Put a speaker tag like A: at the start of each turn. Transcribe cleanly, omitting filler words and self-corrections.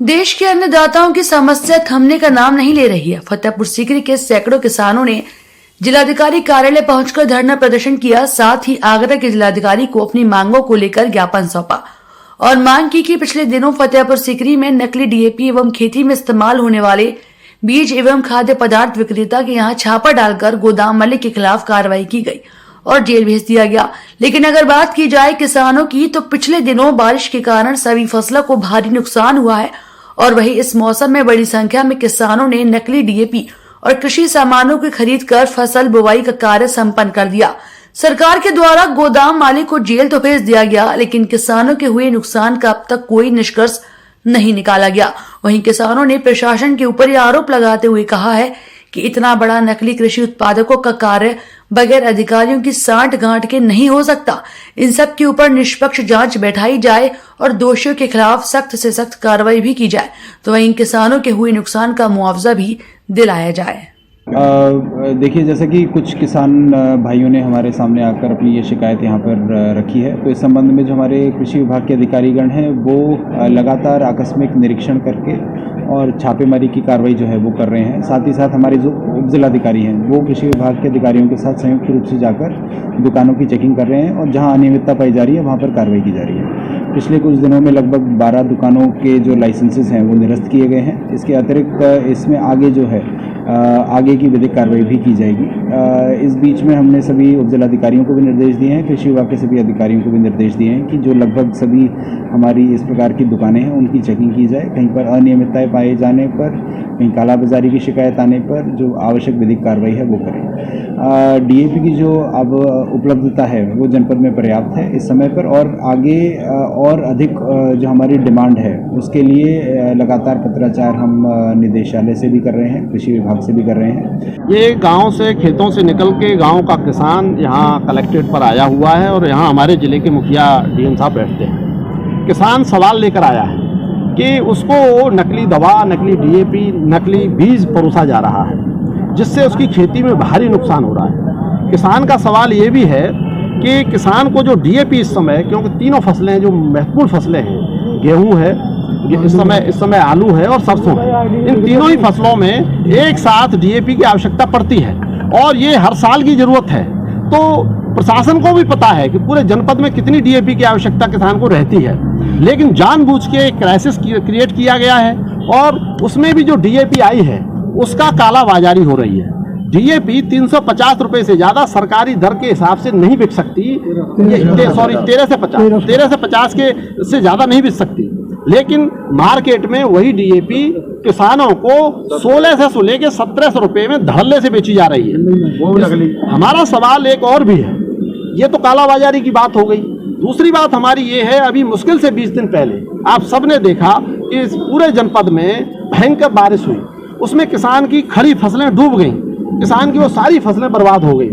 A: देश के अन्नदाताओं की समस्या थमने का नाम नहीं ले रही है। फतेहपुर सीकरी के सैकड़ों किसानों ने जिलाधिकारी कार्यालय पहुंचकर धरना प्रदर्शन किया। साथ ही आगरा के जिलाधिकारी को अपनी मांगों को लेकर ज्ञापन सौंपा और मांग की कि पिछले दिनों फतेहपुर सीकरी में नकली डीएपी एवं खेती में इस्तेमाल होने वाले बीज एवं खाद्य पदार्थ विक्रेता के यहाँ छापा डालकर गोदाम मालिक के खिलाफ कार्रवाई की गई और जेल भेज दिया गया। लेकिन अगर बात की जाए किसानों की, तो पिछले दिनों बारिश के कारण सभी फसलों को भारी नुकसान हुआ है और वही इस मौसम में बड़ी संख्या में किसानों ने नकली डीएपी और कृषि सामानों की खरीद कर फसल बुवाई का कार्य संपन्न कर दिया। सरकार के द्वारा गोदाम मालिक को जेल तो भेज दिया गया, लेकिन किसानों के हुए नुकसान का अब तक कोई निष्कर्ष नहीं निकाला गया। वहीं किसानों ने प्रशासन के ऊपर ये आरोप लगाते हुए कहा है कि इतना बड़ा नकली कृषि उत्पादकों का कार्य बगैर अधिकारियों की सांठ गांठ के नहीं हो सकता। इन सब के ऊपर निष्पक्ष जांच बैठाई जाए और दोषियों के खिलाफ सख्त से सख्त कार्रवाई भी की जाए, तो वहीं किसानों के हुए नुकसान का मुआवजा भी दिलाया जाए।
B: देखिए, जैसे कि कुछ किसान भाइयों ने हमारे सामने आकर अपनी ये शिकायत यहाँ पर रखी है, तो इस संबंध में जो हमारे कृषि विभाग के अधिकारीगण हैं वो लगातार आकस्मिक निरीक्षण करके और छापेमारी की कार्रवाई जो है वो कर रहे हैं। साथ ही साथ हमारे जो उप जिलाधिकारी हैं वो कृषि विभाग के अधिकारियों के साथ संयुक्त रूप से जाकर दुकानों की चेकिंग कर रहे हैं और जहाँ अनियमितता पाई जा रही है वहाँ पर कार्रवाई की जा रही है। पिछले कुछ दिनों में लगभग 12 दुकानों के जो लाइसेंसेस हैं वो निरस्त किए गए हैं। इसके अतिरिक्त इसमें आगे जो है आगे की विधिक कार्रवाई भी की जाएगी। इस बीच में हमने सभी उप जिलाधिकारियों को भी निर्देश दिए हैं, कृषि विभाग के सभी अधिकारियों को भी निर्देश दिए हैं कि जो लगभग सभी हमारी इस प्रकार की दुकानें हैं उनकी चेकिंग की जाए। कहीं पर अनियमितताएं पाए जाने पर, कहीं कालाबाजारी की शिकायत आने पर जो आवश्यक विधिक कार्रवाई है वो करें। डीएपी की जो अब उपलब्धता है वो जनपद में पर्याप्त है इस समय पर, और आगे और अधिक जो हमारी डिमांड है उसके लिए लगातार पत्राचार हम निदेशालय से भी कर रहे हैं, कृषि विभाग से भी कर रहे हैं।
C: ये गांव से, खेतों से निकल के गांव का किसान यहाँ कलेक्ट्रेट पर आया हुआ है और यहाँ हमारे ज़िले के मुखिया डीएम साहब बैठते हैं। किसान सवाल लेकर आया है कि उसको नकली दवा, नकली डीएपी, नकली बीज परोसा जा रहा है जिससे उसकी खेती में भारी नुकसान हो रहा है। किसान का सवाल ये भी है कि किसान को जो डीएपी इस समय, क्योंकि तीनों फसलें जो महत्वपूर्ण फसलें हैं, गेहूँ है, इस समय आलू है और सरसों है, इन तीनों ही फसलों में एक साथ डीएपी की आवश्यकता पड़ती है और ये हर साल की ज़रूरत है। तो प्रशासन को भी पता है कि पूरे जनपद में कितनी डीएपी की आवश्यकता किसान को रहती है, लेकिन जानबूझ के एक क्राइसिस क्रिएट किया गया है और उसमें भी जो डीएपी आई है उसका कालाबाजारी हो रही है। डीएपी 350 रुपये से ज़्यादा सरकारी दर के हिसाब से नहीं बिक सकती, 13 से 50 के से ज़्यादा नहीं बिक सकती, लेकिन मार्केट में वही डीएपी किसानों को 1600 से लेकर 1700 रुपये में धड़ल्ले से बेची जा रही है। हमारा सवाल एक और भी है, ये तो कालाबाजारी की बात हो गई। दूसरी बात हमारी ये है, अभी मुश्किल से 20 दिन पहले आप सबने देखा कि इस पूरे जनपद में भयंकर बारिश हुई, उसमें किसान की खड़ी फसलें डूब गईं, किसान की वो सारी फसलें बर्बाद हो गई।